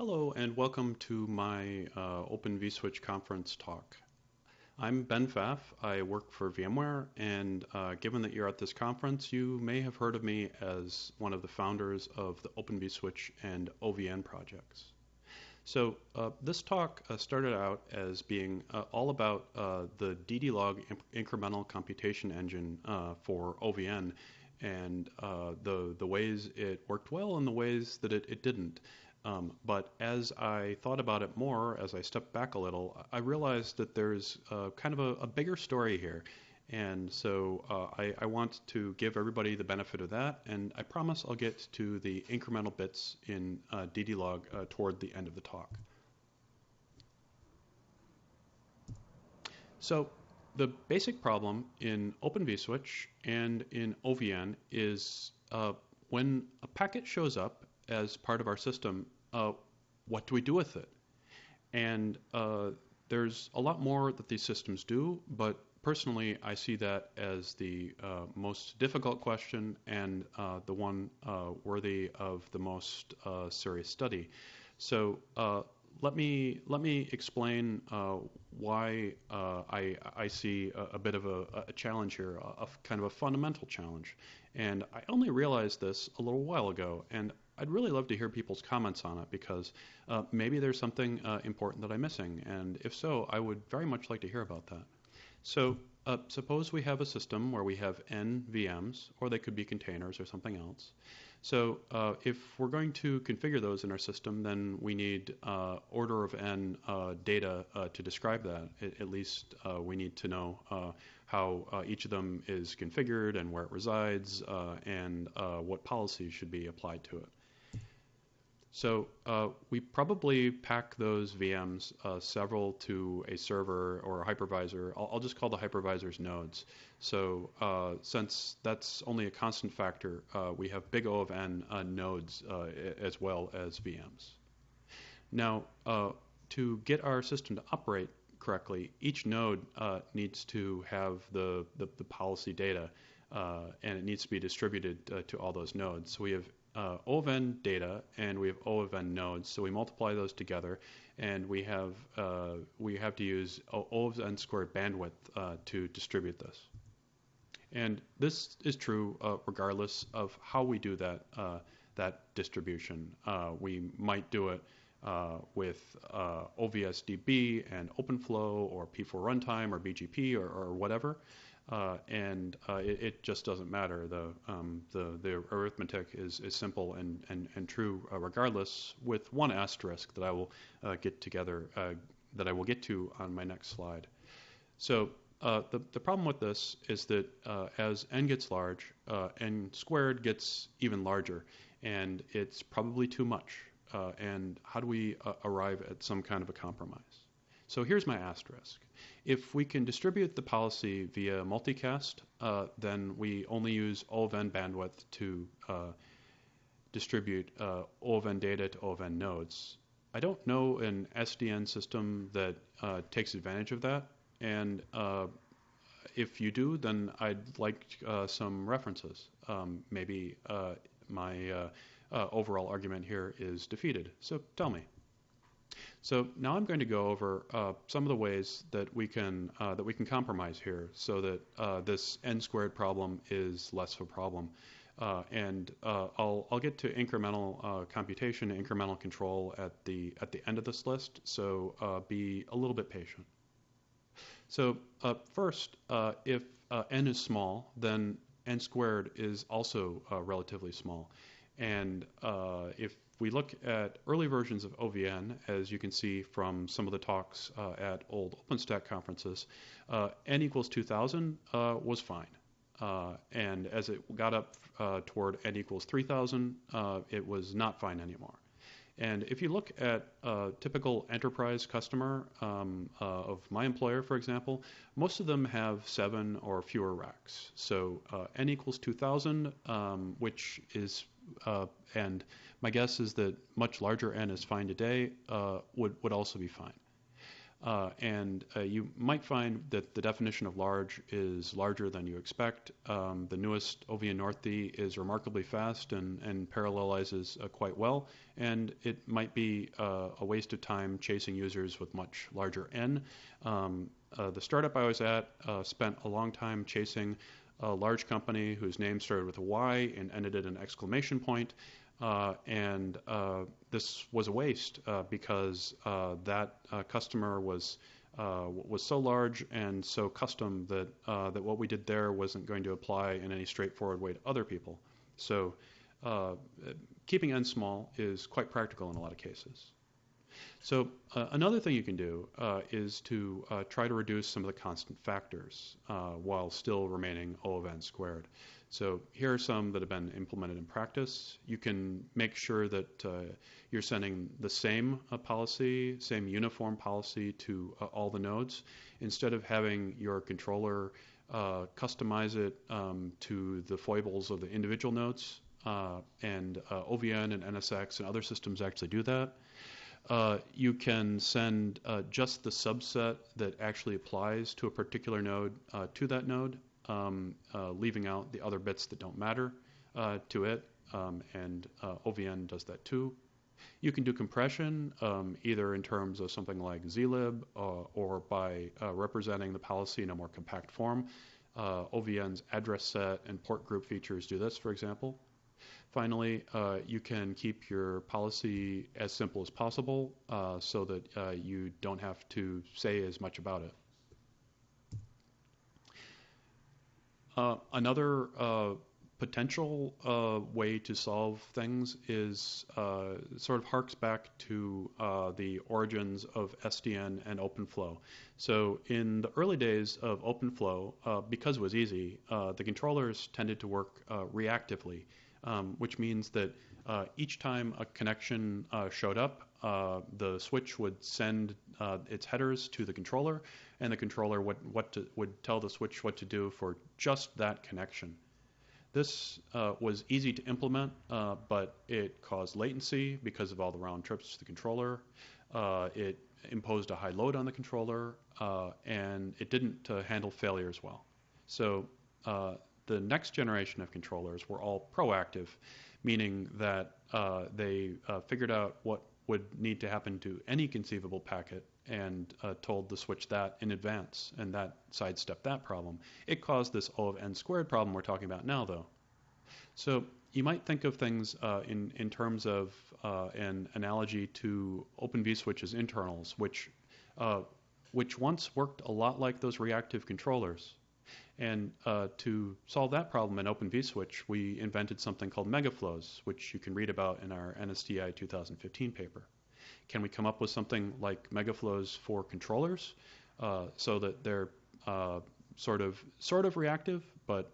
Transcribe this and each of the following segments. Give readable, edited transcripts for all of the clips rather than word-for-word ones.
Hello and welcome to my Open vSwitch conference talk. I'm Ben Pfaff. I work for VMware, and given that you're at this conference, you may have heard of me as one of the founders of the Open vSwitch and OVN projects. So this talk started out as being all about the ddlog incremental computation engine for OVN and the ways it worked well and the ways that it didn't. But as I thought about it more, as I stepped back a little, I realized that there's kind of a bigger story here. And so I want to give everybody the benefit of that, and I promise I'll get to the incremental bits in ddlog toward the end of the talk. So the basic problem in Open vSwitch and in OVN is when a packet shows up as part of our system, what do we do with it? And there's a lot more that these systems do, but personally, I see that as the most difficult question and the one worthy of the most serious study. So let me explain why I see a bit of a challenge here, a kind of a fundamental challenge. And I only realized this a little while ago, and I'd really love to hear people's comments on it because maybe there's something important that I'm missing, and if so, I would very much like to hear about that. So suppose we have a system where we have n VMs, or they could be containers or something else. So if we're going to configure those in our system, then we need order of n data to describe that. At least we need to know how each of them is configured and where it resides and what policies should be applied to it. So we probably pack those VMs several to a server or a hypervisor. I'll just call the hypervisors nodes. So since that's only a constant factor, we have big O of n nodes as well as VMs. Now, to get our system to operate correctly, each node needs to have the policy data, and it needs to be distributed to all those nodes. So we have O of n data and we have O of n nodes, so we multiply those together, and we have to use O of n squared bandwidth to distribute this. And this is true regardless of how we do that distribution. We might do it with OVSDB and OpenFlow or P4 runtime or BGP or whatever. And it just doesn't matter. The arithmetic is simple and true regardless, with one asterisk that I will that I will get to on my next slide. So the problem with this is that as n gets large, n squared gets even larger, and it's probably too much. And how do we arrive at some kind of a compromise? So here's my asterisk. If we can distribute the policy via multicast, then we only use O of n bandwidth to distribute O of n data to O of n nodes. I don't know an SDN system that takes advantage of that, and if you do, then I'd like some references. Maybe my overall argument here is defeated, so tell me. So now I'm going to go over some of the ways that we can compromise here, so that this n squared problem is less of a problem, and I'll get to incremental computation, incremental control at the end of this list. So be a little bit patient. So first, if n is small, then n squared is also relatively small, and if we look at early versions of OVN, as you can see from some of the talks at old OpenStack conferences, n equals 2000 was fine. And as it got up toward n equals 3000, it was not fine anymore. And if you look at a typical enterprise customer of my employer, for example, most of them have 7 or fewer racks. So n equals 2000, which is, and my guess is that much larger n is fine today, would also be fine. And you might find that the definition of large is larger than you expect. The newest ovn-northd is remarkably fast and parallelizes quite well, and it might be a waste of time chasing users with much larger N. The startup I was at spent a long time chasing a large company whose name started with a Y and ended in an exclamation point. And this was a waste because that customer was so large and so custom that that what we did there wasn't going to apply in any straightforward way to other people. So keeping n small is quite practical in a lot of cases. So another thing you can do is to try to reduce some of the constant factors while still remaining O of n squared. So here are some that have been implemented in practice. You can make sure that you're sending the same policy, same uniform policy to all the nodes. Instead of having your controller customize it to the foibles of the individual nodes, and OVN and NSX and other systems actually do that. You can send just the subset that actually applies to a particular node to that node, leaving out the other bits that don't matter to it, and OVN does that too. You can do compression either in terms of something like zlib or by representing the policy in a more compact form. OVN's address set and port group features do this, for example. Finally, you can keep your policy as simple as possible so that you don't have to say as much about it. Another potential way to solve things is sort of harks back to the origins of SDN and OpenFlow. So in the early days of OpenFlow, because it was easy, the controllers tended to work reactively. Which means that each time a connection showed up, the switch would send its headers to the controller, and the controller would tell the switch what to do for just that connection. This was easy to implement, but it caused latency because of all the round trips to the controller. It imposed a high load on the controller, and it didn't handle failures well. So the next generation of controllers were all proactive, meaning that they figured out what would need to happen to any conceivable packet and told the switch that in advance, and that sidestepped that problem. It caused this O of n squared problem we're talking about now, though. So you might think of things in terms of an analogy to Open vSwitch's internals, which once worked a lot like those reactive controllers. And to solve that problem in Open vSwitch, we invented something called megaflows, which you can read about in our NSTI 2015 paper. Can we come up with something like megaflows for controllers so that they're sort of reactive, but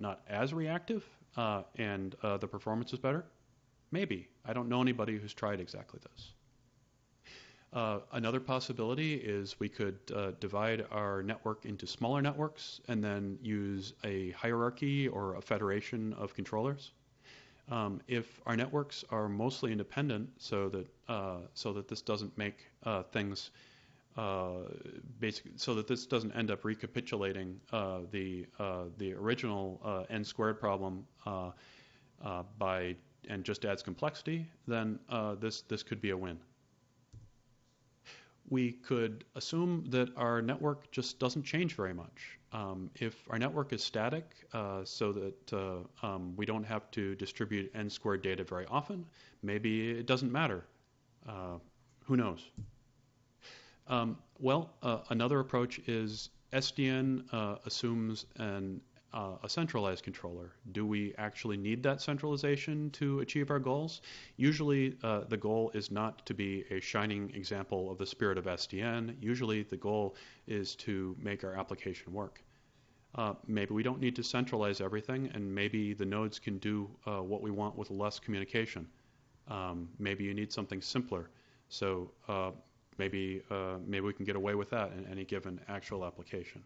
not as reactive, and the performance is better? Maybe. I don't know anybody who's tried exactly this. Another possibility is we could divide our network into smaller networks and then use a hierarchy or a federation of controllers. If our networks are mostly independent, so that this doesn't make things so that this doesn't end up recapitulating the original n squared problem and just adds complexity, then this could be a win. We could assume that our network just doesn't change very much. If our network is static, so that we don't have to distribute n squared data very often, maybe it doesn't matter. Who knows? Another approach is SDN assumes a centralized controller. Do we actually need that centralization to achieve our goals? Usually the goal is not to be a shining example of the spirit of SDN. Usually the goal is to make our application work. Maybe we don't need to centralize everything, and maybe the nodes can do what we want with less communication. Maybe you need something simpler. So maybe we can get away with that in any given actual application.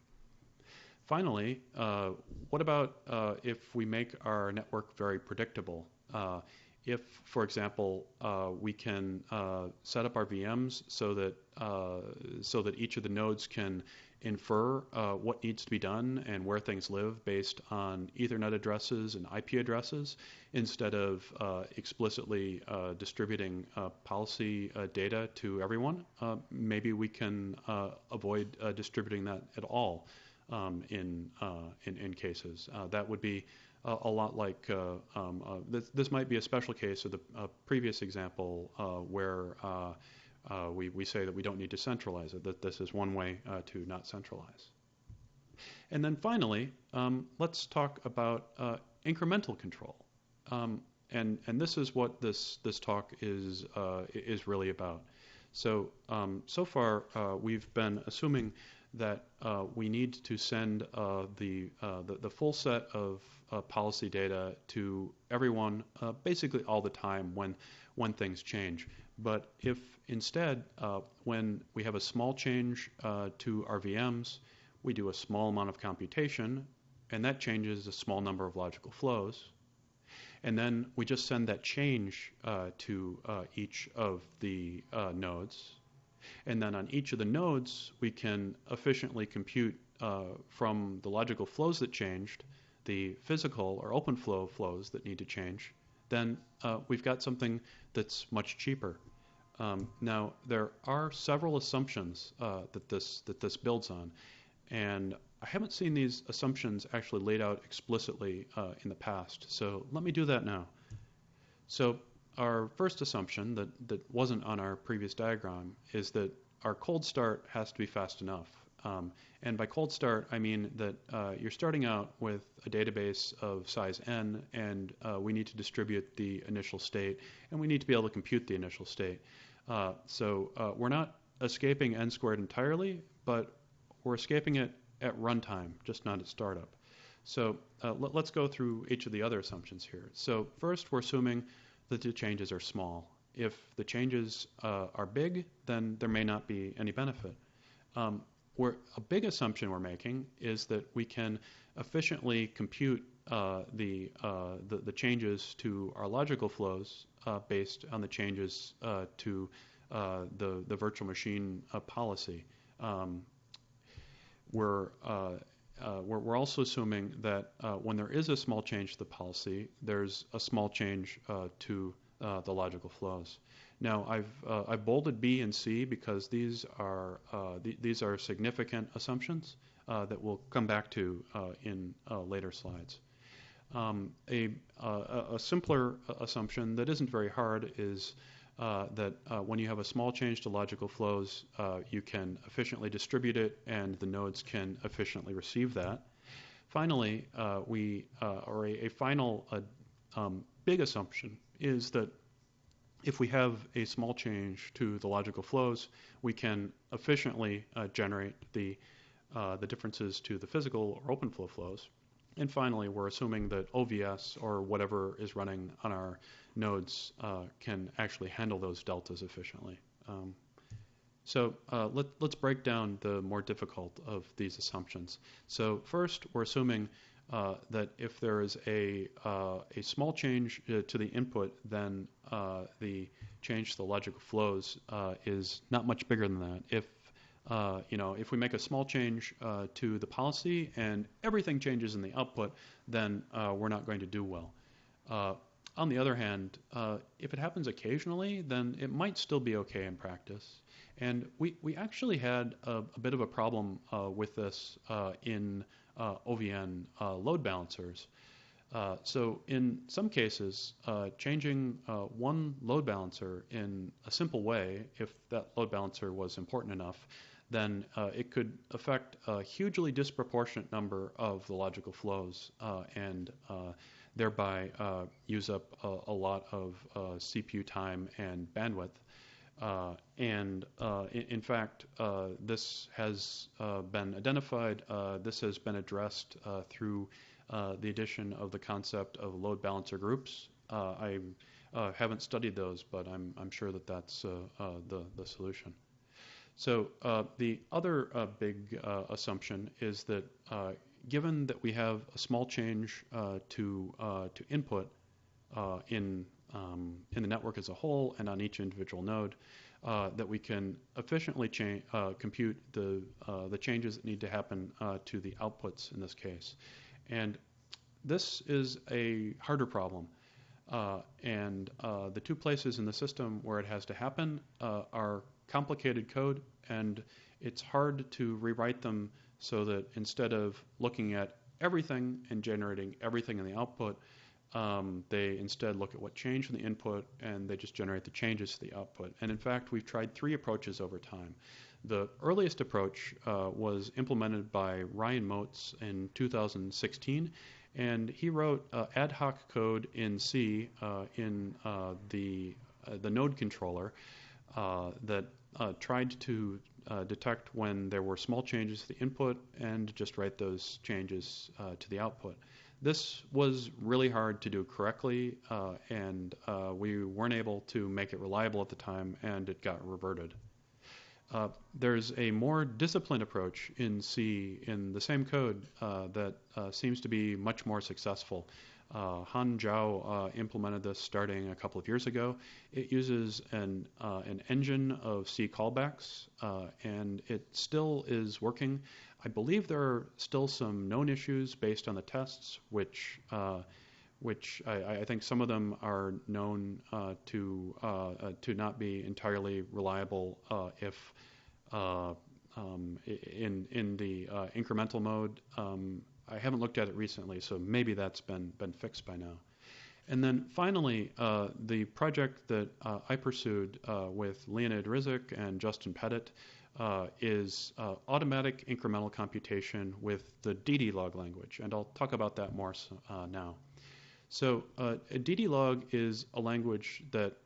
Finally, what about if we make our network very predictable? if, for example, we can set up our VMs so that each of the nodes can infer what needs to be done and where things live based on Ethernet addresses and IP addresses, instead of explicitly distributing policy data to everyone, maybe we can avoid distributing that at all in cases. That would be a lot like this might be a special case of the previous example where we say that we don't need to centralize it, that this is one way to not centralize. And then finally, let's talk about incremental control. And this is what this talk is really about. So so far we've been assuming that we need to send the full set of policy data to everyone basically all the time when things change. But if instead, when we have a small change to our VMs, we do a small amount of computation, and that changes a small number of logical flows, and then we just send that change to each of the nodes, and then on each of the nodes, we can efficiently compute from the logical flows that changed, the physical or open flow flows that need to change, then we've got something that's much cheaper. Now, there are several assumptions that this builds on, and I haven't seen these assumptions actually laid out explicitly in the past, so let me do that now. So our first assumption that wasn't on our previous diagram is that our cold start has to be fast enough. And by cold start, I mean that you're starting out with a database of size n, and we need to distribute the initial state, and we need to be able to compute the initial state. So we're not escaping n squared entirely, but we're escaping it at runtime, just not at startup. So let's go through each of the other assumptions here. So first, we're assuming that the changes are small. If the changes are big, then there may not be any benefit. A big assumption we're making is that we can efficiently compute the changes to our logical flows based on the changes to the virtual machine policy. We're also assuming that when there is a small change to the policy, there's a small change to the logical flows. Now, I've bolded B and C because these are significant assumptions that we'll come back to in later slides. A simpler assumption that isn't very hard is that when you have a small change to logical flows, you can efficiently distribute it, and the nodes can efficiently receive that. Finally, a final big assumption is that if we have a small change to the logical flows, we can efficiently generate the differences to the physical or open flow flows. And finally, we're assuming that OVS or whatever is running on our nodes can actually handle those deltas efficiently. So let's break down the more difficult of these assumptions. So first, we're assuming that if there is a small change to the input, then the change to the logical flows is not much bigger than that. If we make a small change to the policy and everything changes in the output, then we're not going to do well. On the other hand, if it happens occasionally, then it might still be okay in practice. And we actually had a bit of a problem with this in OVN load balancers. So in some cases, changing one load balancer in a simple way, if that load balancer was important enough, then it could affect a hugely disproportionate number of the logical flows and thereby use up a lot of CPU time and bandwidth. In fact, this has been identified. This has been addressed through the addition of the concept of load balancer groups. I haven't studied those, but I'm sure that that's the solution. So the other big assumption is that given that we have a small change to input in in the network as a whole and on each individual node, that we can efficiently compute the changes that need to happen to the outputs in this case. And this is a harder problem. And the two places in the system where it has to happen are complicated code, and it's hard to rewrite them so that instead of looking at everything and generating everything in the output, they instead look at what changed in the input and they just generate the changes to the output. And in fact, we've tried three approaches over time. The earliest approach was implemented by Ryan Motes in 2016, and he wrote ad hoc code in C in the node controller that tried to detect when there were small changes to the input and just write those changes to the output. This was really hard to do correctly, and we weren't able to make it reliable at the time, and it got reverted. There's a more disciplined approach in C in the same code that seems to be much more successful. Han Zhao implemented this starting a couple of years ago. It uses an engine of C callbacks, and it still is working. I believe there are still some known issues based on the tests, which I think some of them are known to not be entirely reliable if in the incremental mode. I haven't looked at it recently, so maybe that's been fixed by now. And then finally, the project that I pursued with Leonid Rizik and Justin Pettit is automatic incremental computation with the ddlog language, and I'll talk about that more now. So ddlog is a language that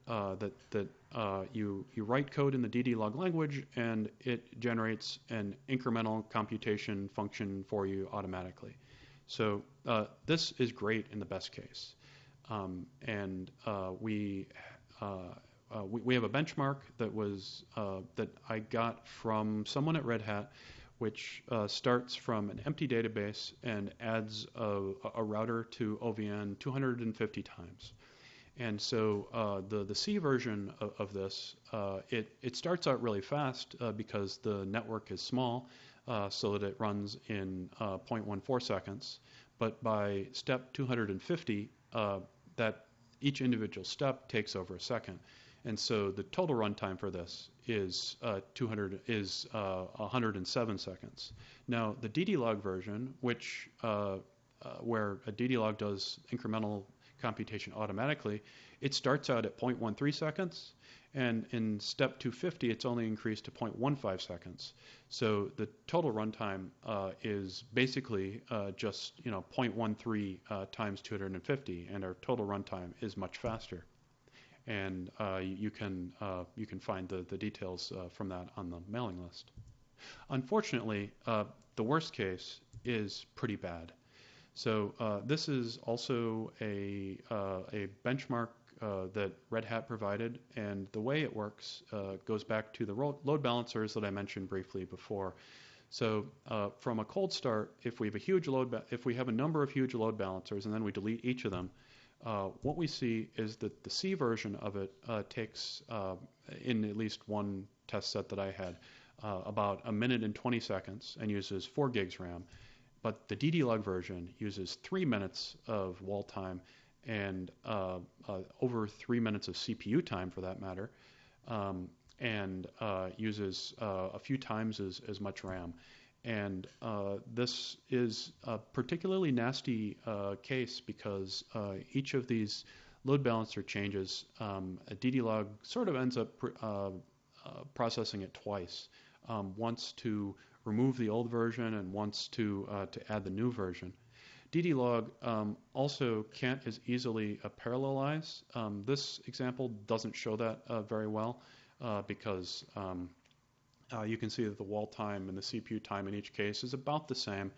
you write code in the ddlog language, and it generates an incremental computation function for you automatically. So this is great in the best case, and we have a benchmark that I got from someone at Red Hat, which starts from an empty database and adds a router to OVN 250 times. And so the C version of this, it starts out really fast because the network is small, so that it runs in 0.14 seconds. But by step 250, that each individual step takes over a second. And so the total runtime for this is 107 seconds. Now the ddlog version, which where a ddlog does incremental computation automatically, it starts out at 0.13 seconds, and in step 250 it's only increased to 0.15 seconds. So the total runtime is basically just 0.13 times 250, and our total runtime is much faster. And you can find the details from that on the mailing list. Unfortunately, the worst case is pretty bad. So this is also a benchmark that Red Hat provided, and the way it works goes back to the load balancers that I mentioned briefly before. So from a cold start, if we have a number of huge load balancers and then we delete each of them, what we see is that the C version of it takes, in at least one test set that I had, about 1 minute and 20 seconds and uses 4 gigs RAM. But the ddlog version uses 3 minutes of wall time and over 3 minutes of CPU time, for that matter, and uses a few times as much RAM. And this is a particularly nasty case because each of these load balancer changes, a ddlog sort of ends up processing it twice, once to remove the old version and once to add the new version. ddlog also can't as easily parallelize. This example doesn't show that very well because you can see that the wall time and the CPU time in each case is about the same,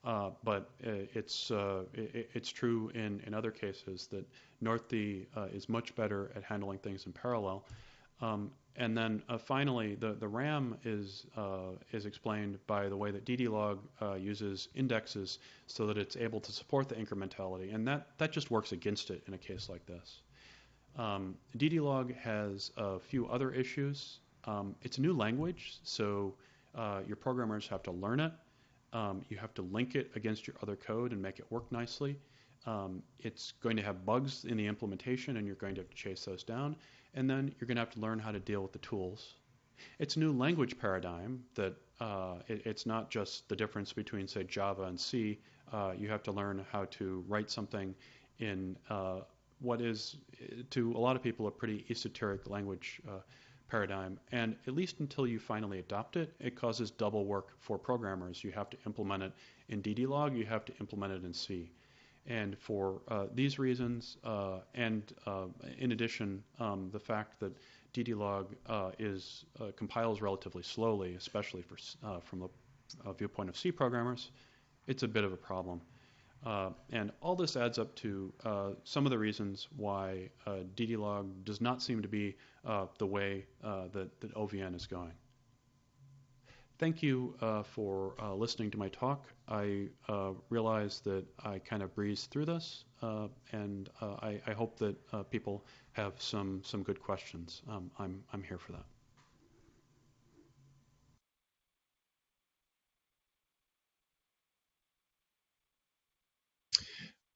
but it's true in other cases that northd is much better at handling things in parallel. And then finally, the RAM is explained by the way that ddlog uses indexes so that it's able to support the incrementality, and that just works against it in a case like this. DDLog has a few other issues. It's a new language, so your programmers have to learn it. You have to link it against your other code and make it work nicely. It's going to have bugs in the implementation, and you're going to have to chase those down. And then you're going to have to learn how to deal with the tools. It's a new language paradigm that it's not just the difference between, say, Java and C. You have to learn how to write something in what is, to a lot of people, a pretty esoteric language paradigm. And at least until you finally adopt it, it causes double work for programmers. You have to implement it in DDLog, you have to implement it in C. And for these reasons, and in addition, the fact that DDLog compiles relatively slowly, especially from the viewpoint of C programmers, it's a bit of a problem. And all this adds up to some of the reasons why DDLog does not seem to be the way that OVN is going. Thank you for listening to my talk. I realize that I kind of breezed through this, and I hope that people have some good questions. I'm here for that.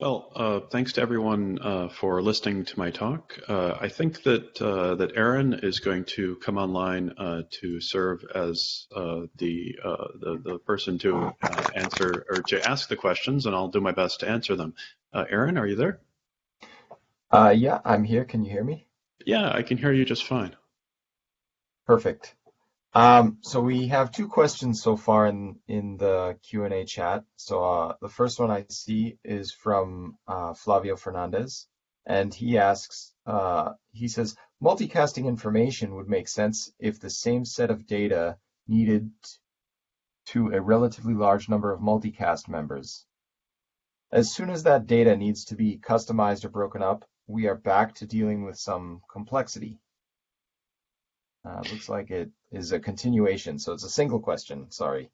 Well, thanks to everyone for listening to my talk. I think that Aaron is going to come online to serve as the person to answer or to ask the questions, and I'll do my best to answer them. Aaron, are you there? Yeah, I'm here. Can you hear me? Yeah, I can hear you just fine. Perfect. So we have two questions so far in the Q&A chat. So the first one I see is from Flavio Fernandez, and he asks, he says, multicasting information would make sense if the same set of data needed to a relatively large number of multicast members. As soon as that data needs to be customized or broken up, we are back to dealing with some complexity. Looks like it is a continuation, so it's a single question, sorry.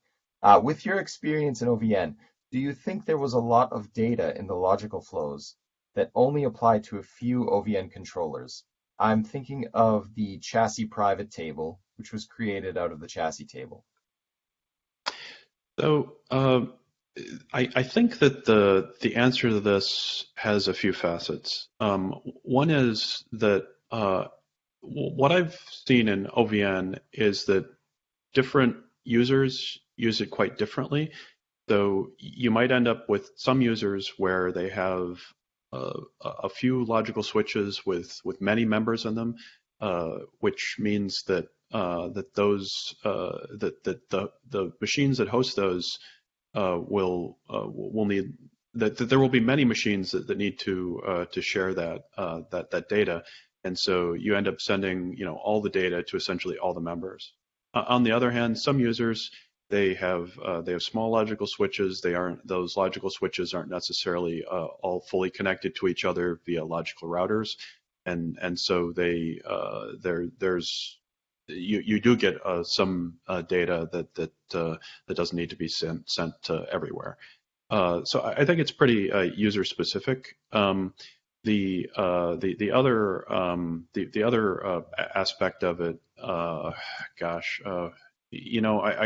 With your experience in OVN, do you think there was a lot of data in the logical flows that only apply to a few OVN controllers? I'm thinking of the chassis private table, which was created out of the chassis table. So I think that the answer to this has a few facets. One is that what I've seen in OVN is that different users use it quite differently. So you might end up with some users where they have a few logical switches with many members in them, which means that the machines that host those will need that there will be many machines that need to share that data. And so you end up sending, all the data to essentially all the members. On the other hand, some users, they have small logical switches. Those logical switches aren't necessarily all fully connected to each other via logical routers, and so you do get some data that doesn't need to be sent everywhere. So I think it's pretty user specific. The other aspect of it, I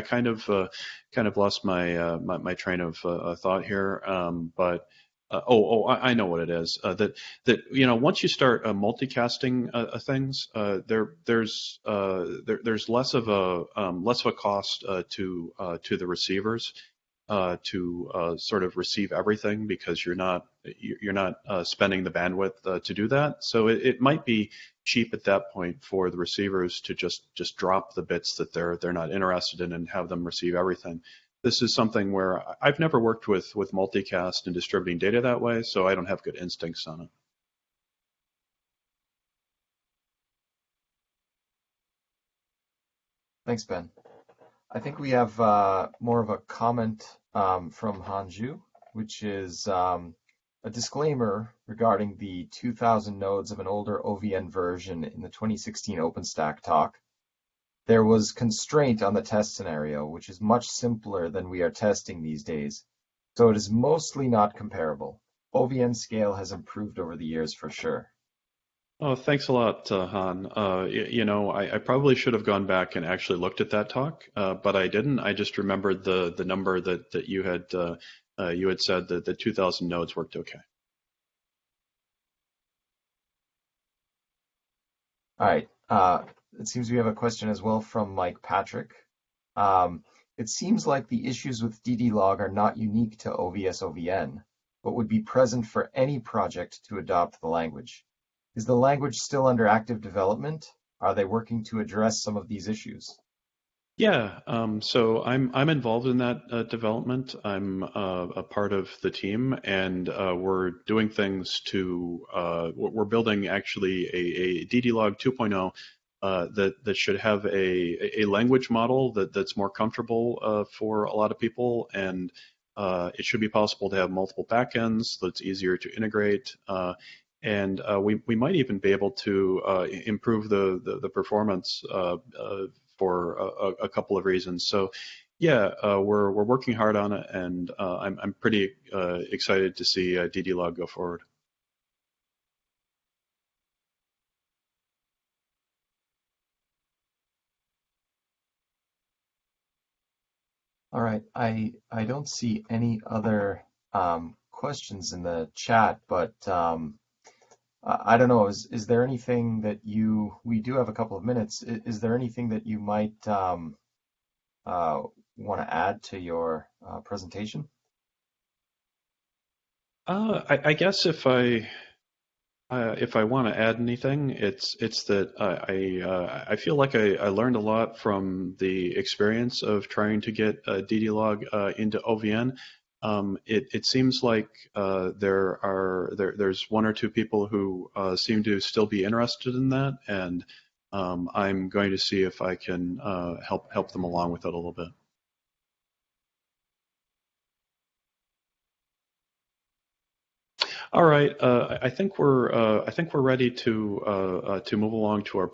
kind of lost my train of thought here, but I know what it is. That once you start multicasting things, there's less of a cost to the receivers to sort of receive everything, because you're not spending the bandwidth to do that. So it might be cheap at that point for the receivers to just drop the bits that they're not interested in and have them receive everything. This is something where I've never worked with multicast and distributing data that way, so I don't have good instincts on it. Thanks, Ben. I think we have more of a comment from Hanju, which is a disclaimer regarding the 2,000 nodes of an older OVN version in the 2016 OpenStack talk. There was constraint on the test scenario, which is much simpler than we are testing these days, so it is mostly not comparable. OVN scale has improved over the years for sure. Oh, thanks a lot, Han. I probably should have gone back and actually looked at that talk, but I didn't. I just remembered the number that you had said that the 2,000 nodes worked okay. All right. It seems we have a question as well from Mike Patrick. Um, it seems like the issues with ddlog are not unique to OVS OVN, but would be present for any project to adopt the language. Is the language still under active development? Are they working to address some of these issues? Yeah, so I'm involved in that development. I'm a part of the team, and we're doing things to we're building actually a ddlog 2.0 that should have a language model that's more comfortable for a lot of people, and it should be possible to have multiple backends so it's easier to integrate. And we might even be able to improve the performance for a couple of reasons. So, yeah, we're working hard on it, and I'm pretty excited to see ddlog go forward. All right. I don't see any other questions in the chat, but I don't know. Is there anything that we do have a couple of minutes. Is there anything that you might uh, want to add to your presentation? I guess if I want to add anything, it's that I feel like I learned a lot from the experience of trying to get ddlog into OVN. It seems like there's one or two people who seem to still be interested in that, and I'm going to see if I can help them along with it a little bit. All right, I think we're ready to move along to our